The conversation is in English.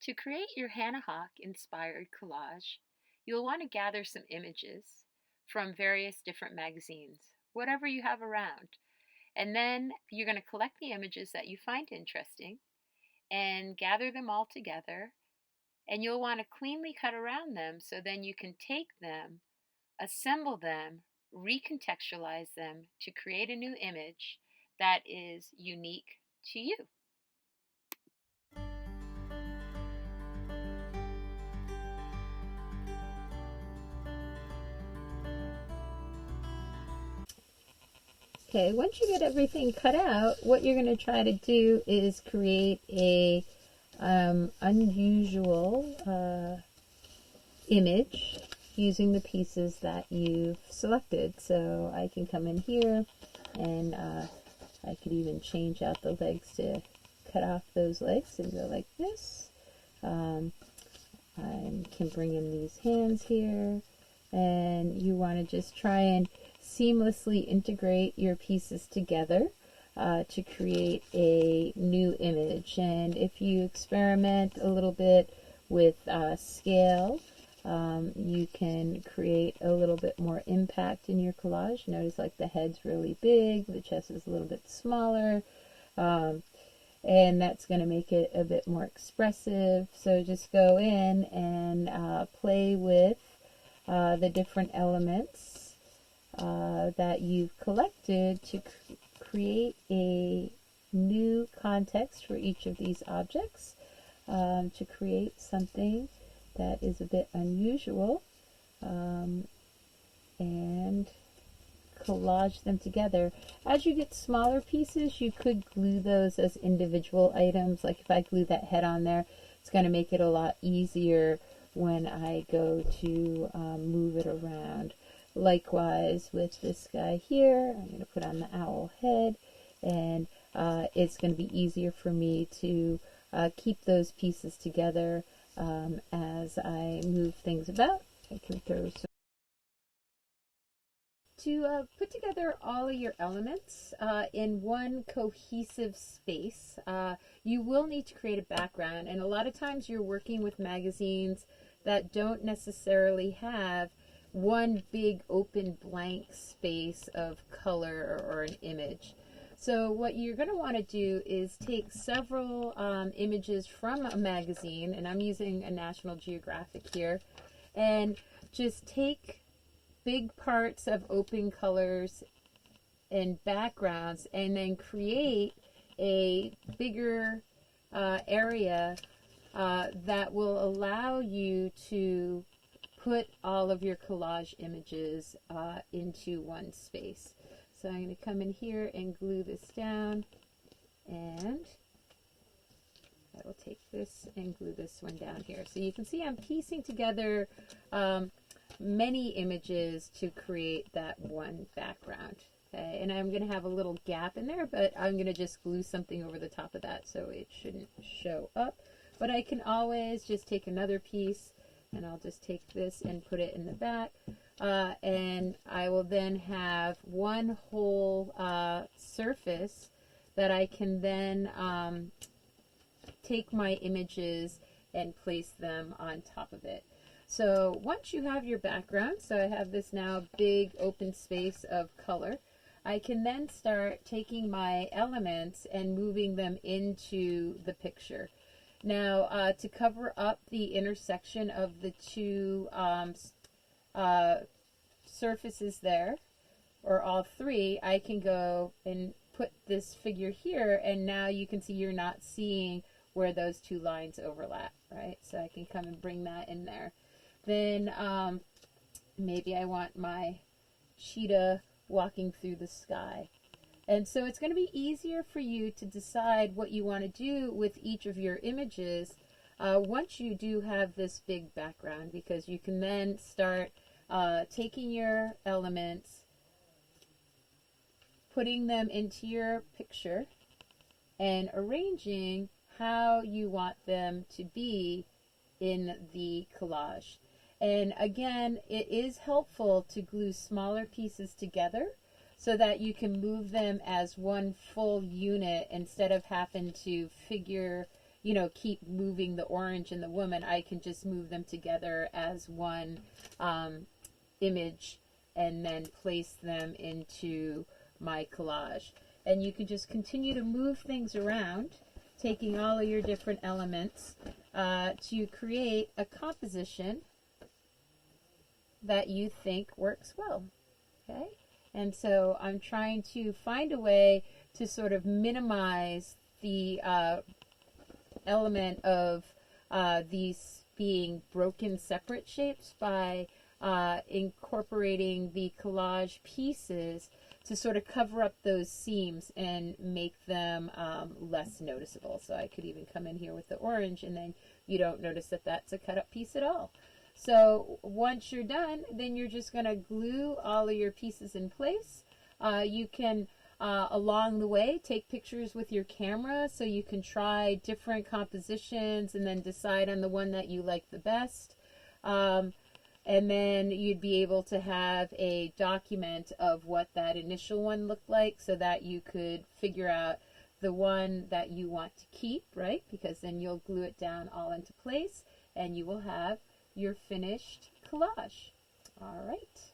To create your Hannah Hoch inspired collage, you'll want to gather some images from various different magazines, whatever you have around. And then you're going to collect the images that you find interesting and gather them all together. And you'll want to cleanly cut around them so then you can take them, assemble them, recontextualize them to create a new image that is unique to you. Okay, once you get everything cut out, what you're going to try to do is create a unusual image using the pieces that you've selected. So I can come in here and I could even change out the legs to cut off those legs and go like this. I can bring in these hands here, and you want to just try and seamlessly integrate your pieces together to create a new image. And if you experiment a little bit with scale, you can create a little bit more impact in your collage. Notice like the head's really big, the chest is a little bit smaller, and that's going to make it a bit more expressive. So just go in and play with the different elements that you've collected to create a new context for each of these objects, to create something that is a bit unusual, and collage them together. As you get smaller pieces, you could glue those as individual items. Like if I glue that head on there, it's going to make it a lot easier when I go to move it around. Likewise with this guy here, I'm going to put on the owl head, and it's going to be easier for me to keep those pieces together as I move things about. I can throw some. To put together all of your elements in one cohesive space, you will need to create a background. And a lot of times you're working with magazines that don't necessarily have one big open blank space of color or an image. So what you're going to want to do is take several images from a magazine, and I'm using a National Geographic here, and just take big parts of open colors and backgrounds and then create a bigger area that will allow you to put all of your collage images into one space. So I'm going to come in here and glue this down, and I will take this and glue this one down here. So you can see I'm piecing together many images to create that one background. Okay, and I'm going to have a little gap in there, but I'm going to just glue something over the top of that so it shouldn't show up. But I can always just take another piece, and I'll just take this and put it in the back, and I will then have one whole surface that I can then take my images and place them on top of it. So once you have your background, so I have this now big open space of color, I can then start taking my elements and moving them into the picture. Now, to cover up the intersection of the two surfaces there, or all three, I can go and put this figure here, and now you can see you're not seeing where those two lines overlap, right? So I can come and bring that in there. Then maybe I want my cheetah walking through the sky. And so it's going to be easier for you to decide what you want to do with each of your images once you do have this big background, because you can then start taking your elements, putting them into your picture, and arranging how you want them to be in the collage. And again, it is helpful to glue smaller pieces together so that you can move them as one full unit instead of having to figure you know, keep moving the orange and the woman. I can just move them together as one image and then place them into my collage. And you can just continue to move things around, taking all of your different elements to create a composition that you think works well. Okay? And so I'm trying to find a way to sort of minimize the element of these being broken separate shapes by incorporating the collage pieces to sort of cover up those seams and make them less noticeable. So I could even come in here with the orange and then you don't notice that that's a cut up piece at all. So once you're done, then you're just going to glue all of your pieces in place. You can, along the way, take pictures with your camera so you can try different compositions and then decide on the one that you like the best. And then you'd be able to have a document of what that initial one looked like so that you could figure out the one that you want to keep, right? Because then you'll glue it down all into place and you will have your finished collage. All right.